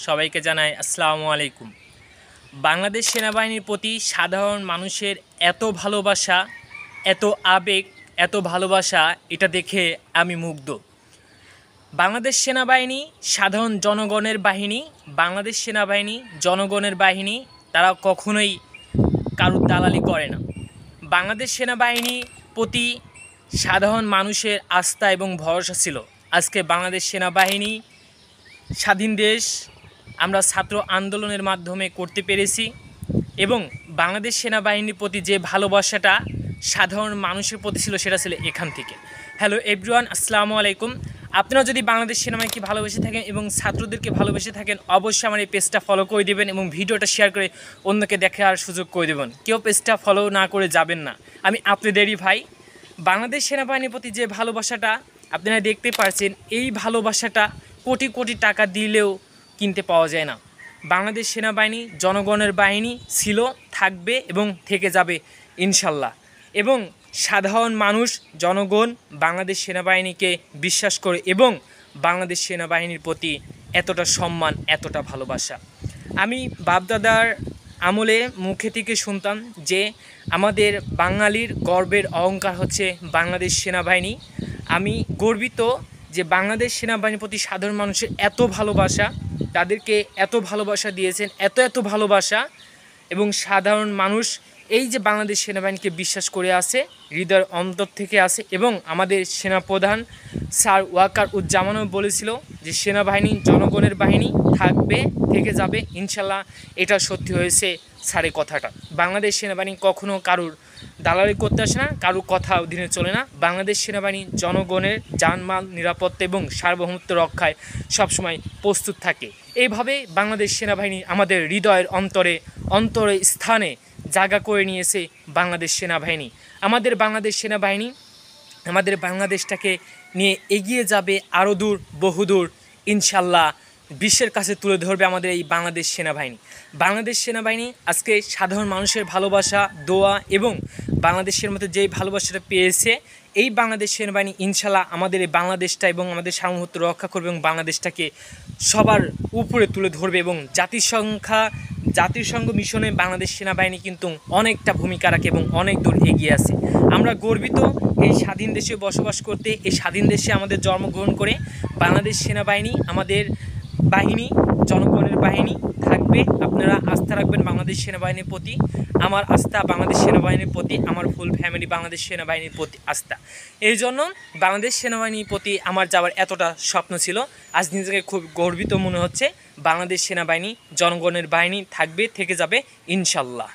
সবাইকে জানাই আসসালামু আলাইকুম। বাংলাদেশ সেনাবাহিনীর প্রতি সাধারণ মানুষের এত ভালোবাসা, এত আবেগ, এত ভালোবাসা, এটা দেখে আমি মুগ্ধ। বাংলাদেশ সেনাবাহিনী সাধারণ জনগণের বাহিনী। বাংলাদেশ সেনাবাহিনী জনগণের বাহিনী। তারা কখনোই কারুর দালালি করে না। বাংলাদেশ সেনাবাহিনী প্রতি সাধারণ মানুষের আস্থা এবং ভরসা ছিল। আজকে বাংলাদেশ সেনাবাহিনী স্বাধীন দেশ আমরা ছাত্র আন্দোলনের মাধ্যমে করতে পেরেছি এবং বাংলাদেশ সেনাবাহিনীর প্রতি যে ভালোবাসাটা সাধারণ মানুষের প্রতি ছিল সেটা ছিল এখান থেকে। হ্যালো এভরিওয়ান, আসসালামু আলাইকুম। আপনারা যদি বাংলাদেশ সেনাবাহিনীকে ভালোবেসে থাকেন এবং ছাত্রদেরকে ভালোবেসে থাকেন, অবশ্যই আমার এই পেজটা ফলো করে দেবেন এবং ভিডিওটা শেয়ার করে অন্যকে দেখার সুযোগ করে দেবেন। কেউ পেজটা ফলো না করে যাবেন না। আমি আপনাদেরই ভাই। বাংলাদেশ সেনাবাহিনীর প্রতি যে ভালোবাসাটা আপনারা দেখতে পাচ্ছেন, এই ভালোবাসাটা কোটি কোটি টাকা দিলেও কিনতে পাওয়া যায় না। বাংলাদেশ সেনাবাহিনী জনগণের বাহিনী ছিল, থাকবে এবং থেকে যাবে ইনশাল্লাহ। এবং সাধারণ মানুষ, জনগণ বাংলাদেশ সেনাবাহিনীকে বিশ্বাস করে এবং বাংলাদেশ সেনাবাহিনীর প্রতি এতটা সম্মান, এতটা ভালোবাসা। আমি বাপদাদার আমলে মুখে থেকে শুনতাম যে আমাদের বাঙালির গর্বের অহংকার হচ্ছে বাংলাদেশ সেনাবাহিনী। আমি গর্বিত যে বাংলাদেশ সেনাবাহিনীর প্রতি সাধারণ মানুষের এত ভালোবাসা, তাদেরকে এত ভালোবাসা দিয়েছেন, এত ভালোবাসা। এবং সাধারণ মানুষ এই যে বাংলাদেশ সেনাবাহিনীকে বিশ্বাস করে আছে, হৃদয়ের অন্তর থেকে আছে। এবং আমাদের সেনাপ্রধান স্যার ওয়াকার উজ্জামানও বলেছিল যে সেনাবাহিনী জনগণের বাহিনী, থাকবে, থেকে যাবে ইনশাল্লাহ। এটা সত্যি হয়েছে স্যারের কথাটা। বাংলাদেশ সেনাবাহিনী কখনও কারুর দালালি করতে আসে না, কারুর কথা অধীনে চলে না। বাংলাদেশ সেনাবাহিনী জনগণের জানমাল, নিরাপত্তা এবং সার্বভৌমত্ব রক্ষায় সবসময় প্রস্তুত থাকে। এইভাবে বাংলাদেশ সেনাবাহিনী আমাদের হৃদয়ের অন্তরে স্থানে জায়গা করে নিয়েছে বাংলাদেশ সেনাবাহিনী। আমাদের বাংলাদেশ সেনাবাহিনী আমাদের বাংলাদেশটাকে নিয়ে এগিয়ে যাবে আরও দূর, বহুদূর ইনশাল্লাহ। বিশ্বের কাছে তুলে ধরবে আমাদের এই বাংলাদেশ সেনাবাহিনী। বাংলাদেশ সেনাবাহিনী আজকে সাধারণ মানুষের ভালোবাসা, দোয়া এবং বাংলাদেশের মতো যেই ভালোবাসাটা পেয়েছে, এই বাংলাদেশ সেনাবাহিনী ইনশাল্লাহ আমাদের এই বাংলাদেশটা এবং আমাদের সার্বভৌমত্ব রক্ষা করবে এবং বাংলাদেশটাকে সবার উপরে তুলে ধরবে। এবং জাতিসংঘ মিশনে বাংলাদেশ সেনাবাহিনী কিন্তু অনেকটা ভূমিকা রাখে এবং অনেক দূর এগিয়ে আছে। আমরা গর্বিত এই স্বাধীন দেশে বসবাস করতে, এই স্বাধীন দেশে আমাদের জন্মগ্রহণ করে। বাংলাদেশ সেনাবাহিনী আমাদের বাহিনী, জনগণের বাহিনী থাকবে। আপনারা আস্থা রাখবেন বাংলাদেশ সেনাবাহিনীর প্রতি। আমার আস্থা বাংলাদেশ সেনাবাহিনীর প্রতি, আমার ফুল ফ্যামিলি বাংলাদেশ সেনাবাহিনীর প্রতি আস্থা। এই জন্য বাংলাদেশ সেনাবাহিনীর প্রতি আমার যাওয়ার এতটা স্বপ্ন ছিল। আজ নিজেকে খুব গর্বিত মনে হচ্ছে। বাংলাদেশ সেনাবাহিনী জনগণের বাহিনী থাকবে, থেকে যাবে ইনশাল্লাহ।